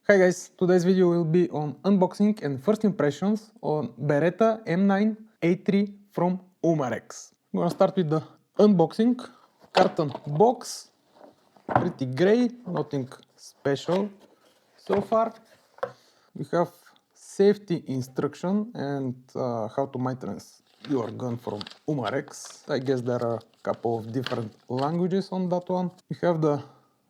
Hi guys, today's video will be on unboxing and first impressions on Beretta M9A3 from Umarex. I'm gonna start with the unboxing. Carton box, pretty grey, nothing special so far. We have safety instruction and how to maintenance your gun from Umarex. I guess there are a couple of different languages on that one. We have the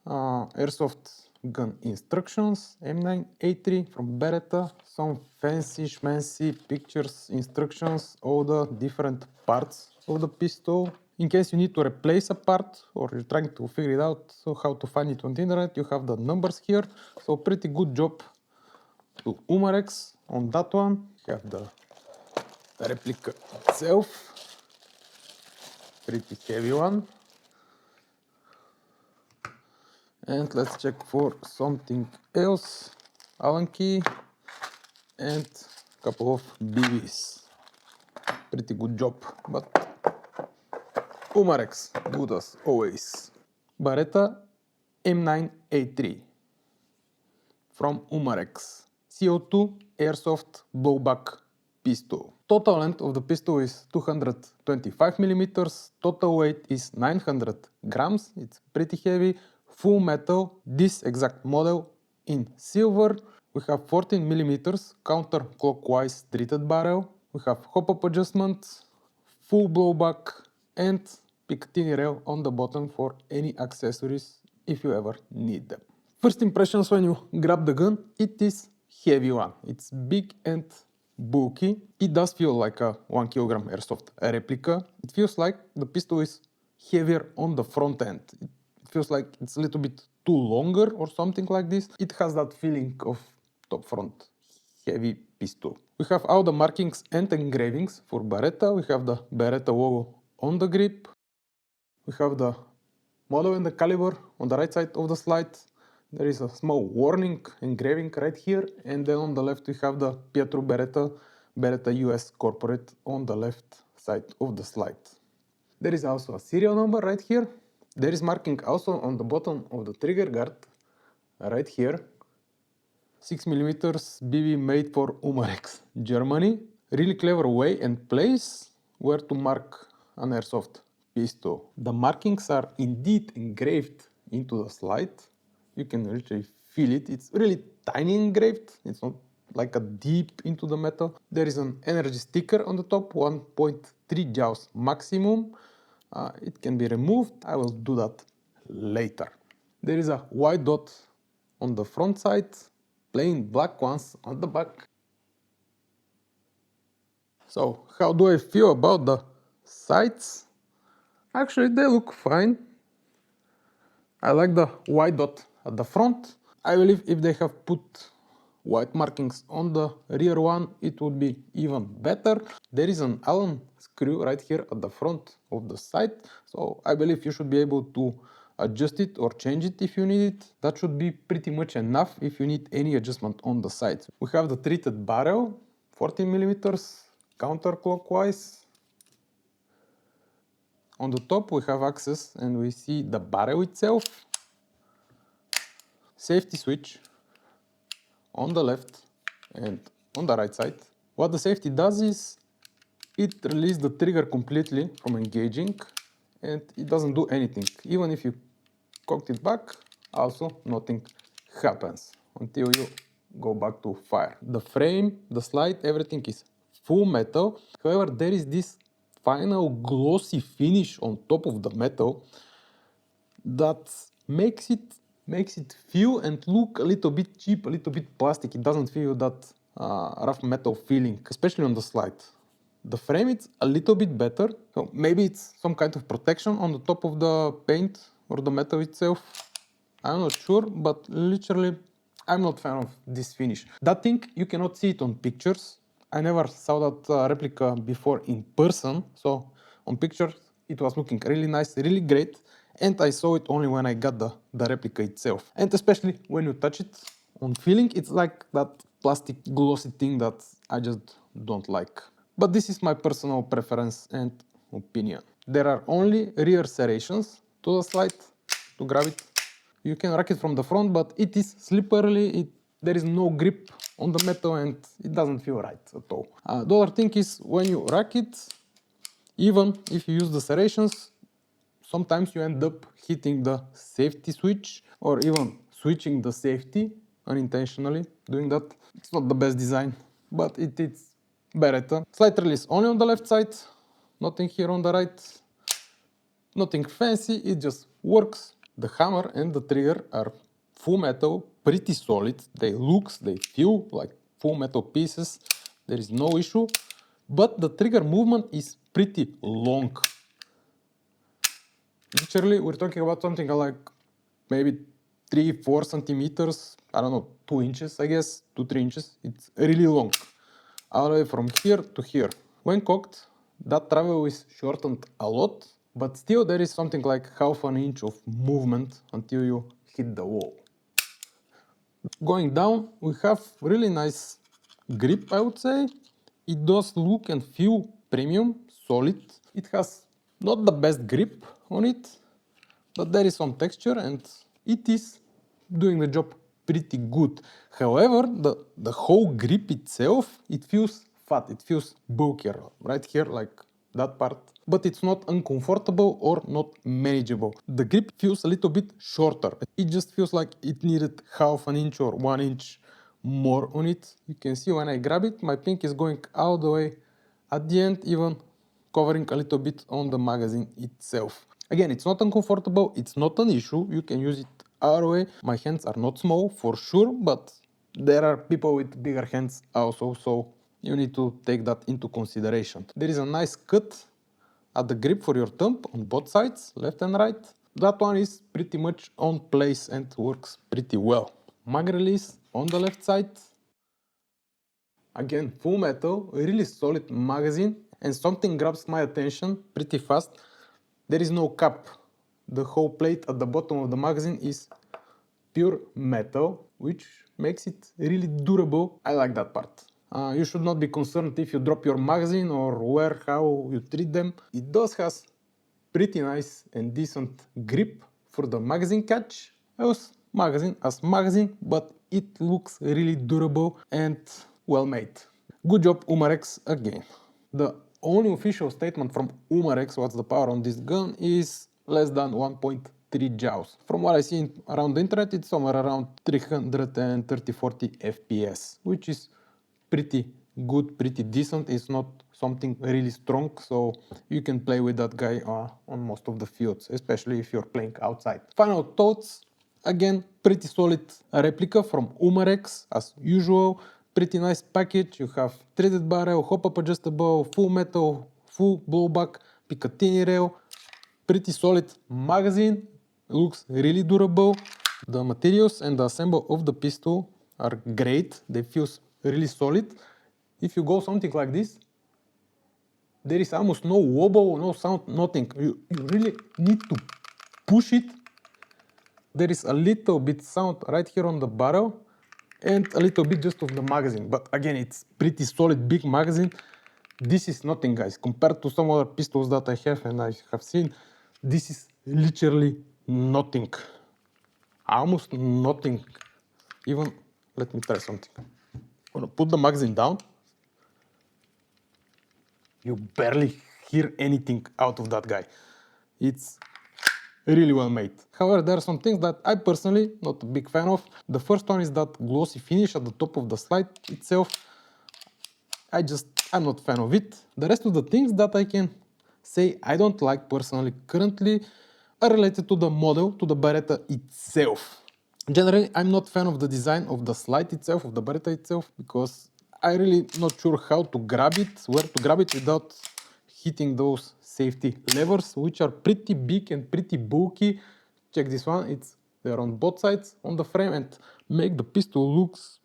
Airsoft gun instructions, M9A3 from Beretta, some fancy schmancy pictures, instructions, all the different parts of the pistol. In case you need to replace a part or you're trying to figure it out, so how to find it on the internet, you have the numbers here. So pretty good job to Umarex on that one. We have the replica itself, pretty heavy one. And let's check for something else. Allen key and a couple of BBs. Pretty good job, but Umarex, good as always. Beretta M9A3 from Umarex. CO2 Airsoft blowback pistol. Total length of the pistol is 225 millimeters. Total weight is 900 grams. It's pretty heavy. Full metal. This exact model in silver. We have 14 millimeters counterclockwise treated barrel. We have hop-up adjustment, full blowback, and picatinny rail on the bottom for any accessories if you ever need them. First impressions when you grab the gun, it is heavy one. It's big and bulky. It does feel like a 1 kilogram airsoft replica. It feels like the pistol is heavier on the front end. It feels like it's a little bit too longer or something like this. It has that feeling of top front heavy pistol. We have all the markings and engravings for Beretta. We have the Beretta logo on the grip. We have the model and the caliber on the right side of the slide. There is a small warning engraving right here, and then on the left we have the Pietro Beretta US corporate on the left side of the slide. There is also a serial number right here. There is marking also on the bottom of the trigger guard right here. 6mm BB made for Umarex, Germany. Really clever way and place where to mark an airsoft pistol. The markings are indeed engraved into the slide. You can literally feel it. It's really tiny engraved. It's not like a deep into the metal. There is an energy sticker on the top, 1.3 joules maximum. It can be removed. I will do that later. There is a white dot on the front side, plain black ones on the back. So how do I feel about the sights? Actually, they look fine. I like the white dot at the front. I believe if they have put white markings on the rear one, it would be even better. There is an Allen screw right here at the front of the sight, so I believe you should be able to adjust it or change it if you need it. That should be pretty much enough if you need any adjustment on the sights. We have the treated barrel, 14mm counterclockwise. On the top we have access and we see the barrel itself. Safety switch on the left and on the right side. What the safety does is it releases the trigger completely from engaging and it doesn't do anything. Even if you cocked it back, also nothing happens until you go back to fire. The frame, the slide, everything is full metal. However, there is this final glossy finish on top of the metal that makes it feel and look a little bit cheap, a little bit plastic. It doesn't feel that rough metal feeling, especially on the slide. The frame is a little bit better, so maybe it's some kind of protection on the top of the paint or the metal itself. I'm not sure, but literally I'm not a fan of this finish. That thing, you cannot see it on pictures. I never saw that replica before in person, so on pictures it was looking really nice, really great, and I saw it only when I got the replica itself. And especially when you touch it, on feeling, it's like that plastic glossy thing that I just don't like. But this is my personal preference and opinion. There are only rear serrations to the slide to grab it. You can rack it from the front, but it is slippery. there is no grip on the metal and it doesn't feel right at all. The other thing is when you rack it, even if you use the serrations, sometimes you end up hitting the safety switch or even switching the safety unintentionally. Doing that, it's not the best design, but it is Beretta. Slight release only on the left side, nothing here on the right, nothing fancy, it just works. The hammer and the trigger are full metal, pretty solid. They feel like full metal pieces. There is no issue, but the trigger movement is pretty long. Literally, we're talking about something like maybe 3-4 centimeters, I don't know, 2 inches, I guess, 2-3 inches. It's really long, all the way from here to here. When cocked, that travel is shortened a lot, but still there is something like half an inch of movement until you hit the wall. Going down, we have really nice grip, I would say. It does look and feel premium, solid. It has not the best grip on it, but there is some texture and it is doing the job pretty good. However, the whole grip itself, it feels fat, it feels bulkier right here, like that part. But it's not uncomfortable or not manageable. The grip feels a little bit shorter. It just feels like it needed half an inch or 1 inch more on it. You can see when I grab it, my pink is going all the way at the end, even covering a little bit on the magazine itself. Again, it's not uncomfortable, it's not an issue, you can use it all the way. My hands are not small for sure, but there are people with bigger hands also, so you need to take that into consideration. There is a nice cut at the grip for your thumb on both sides, left and right. That one is pretty much on place and works pretty well. Mag release on the left side. Again, full metal, a really solid magazine, and something grabs my attention pretty fast. There is no cap. The whole plate at the bottom of the magazine is pure metal, which makes it really durable. I like that part. You should not be concerned if you drop your magazine or how you treat them. It does has pretty nice and decent grip for the magazine catch. Magazine as magazine, but it looks really durable and well made. Good job, Umarex, again. The only official statement from Umarex what's the power on this gun is less than 1.3 joules. From what I see around the internet, it's somewhere around 330-40 FPS, which is pretty good, pretty decent. It's not something really strong, so you can play with that guy on most of the fields, especially if you're playing outside. Final thoughts, again, pretty solid replica from Umarex as usual. Pretty nice package. You have threaded barrel, hop-up adjustable, full metal, full blowback, picatinny rail. Pretty solid magazine. Looks really durable. The materials and the assembly of the pistol are great. They feel really solid. If you go something like this, there is almost no wobble, no sound, nothing. You really need to push it. There is a little bit sound right here on the barrel and a little bit just of the magazine. But again, it's pretty solid, big magazine. This is nothing, guys. Compared to some other pistols that I have and I have seen, this is literally nothing. Almost nothing. Even, let me try something. I'm gonna put the magazine down. You barely hear anything out of that guy. It's really well made. However, there are some things that I personally not a big fan of. The first one is that glossy finish at the top of the slide itself. I'm not a fan of it. The rest of the things that I can say I don't like personally currently are related to the model, to the Beretta itself. Generally, I'm not a fan of the design of the slide itself, of the Beretta itself, because I'm really not sure how to grab it, where to grab it without hitting those safety levers, which are pretty big and pretty bulky. Check this one, they're on both sides on the frame and make the pistol looks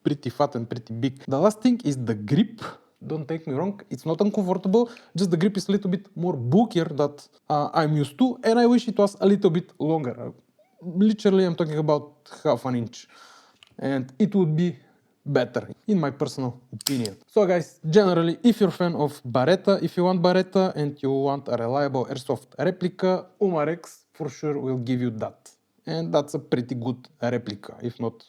pretty fat and pretty big. The last thing is the grip. Don't take me wrong, it's not uncomfortable, just the grip is a little bit more bulkier that I'm used to, and I wish it was a little bit longer. Literally, I'm talking about half an inch, and it would be better, in my personal opinion. So guys, generally, if you're a fan of Beretta, if you want Beretta and you want a reliable airsoft replica, Umarex for sure will give you that. And that's a pretty good replica, if not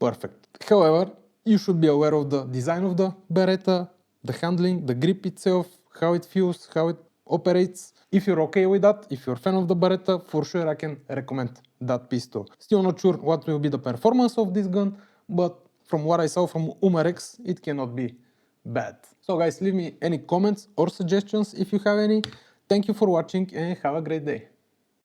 perfect. However, you should be aware of the design of the Beretta, the handling, the grip itself, how it feels, how it operates. If you're okay with that, if you're a fan of the Beretta, for sure I can recommend that pistol. Still not sure what will be the performance of this gun, but from what I saw from Umarex, it cannot be bad. So guys, leave me any comments or suggestions if you have any. Thank you for watching and have a great day.